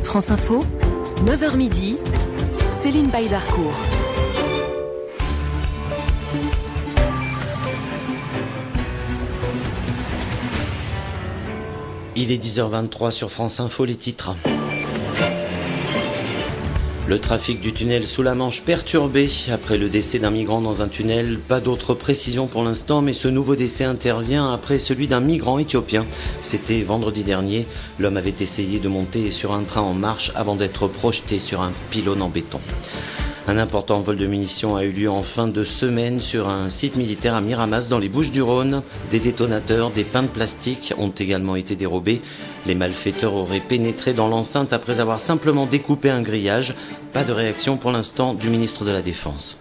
France Info, 9h midi, Céline Baillarcourt. Il est 10h23 sur France Info, les titres. Le trafic du tunnel sous la Manche perturbé après le décès d'un migrant dans un tunnel. Pas d'autres précisions pour l'instant, mais ce nouveau décès intervient après celui d'un migrant éthiopien. C'était vendredi dernier. L'homme avait essayé de monter sur un train en marche avant d'être projeté sur un pylône en béton. Un important vol de munitions a eu lieu en fin de semaine sur un site militaire à Miramas dans les Bouches-du-Rhône. Des détonateurs, des pains de plastique ont également été dérobés. Les malfaiteurs auraient pénétré dans l'enceinte après avoir simplement découpé un grillage. Pas de réaction pour l'instant du ministre de la Défense.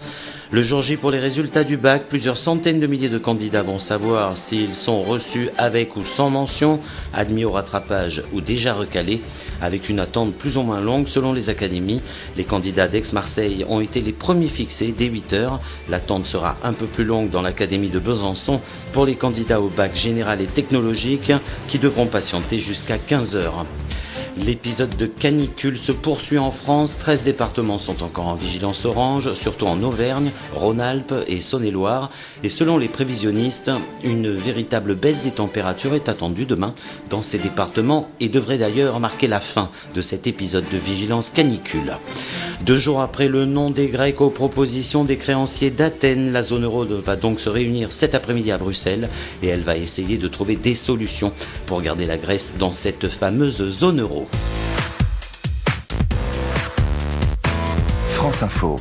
Le jour J pour les résultats du bac, plusieurs centaines de milliers de candidats vont savoir s'ils sont reçus avec ou sans mention, admis au rattrapage ou déjà recalés, avec une attente plus ou moins longue selon les académies. Les candidats d'Aix-Marseille ont été les premiers fixés dès 8h. L'attente sera un peu plus longue dans l'académie de Besançon pour les candidats au bac général et technologique qui devront patienter jusqu'à 15h. L'épisode de canicule se poursuit en France. 13 départements sont encore en vigilance orange, surtout en Auvergne, Rhône-Alpes et Saône-et-Loire. Et selon les prévisionnistes, une véritable baisse des températures est attendue demain dans ces départements et devrait d'ailleurs marquer la fin de cet épisode de vigilance canicule. 2 jours après le nom des Grecs aux propositions des créanciers d'Athènes, la zone euro va donc se réunir cet après-midi à Bruxelles et elle va essayer de trouver des solutions pour garder la Grèce dans cette fameuse zone euro. France Info.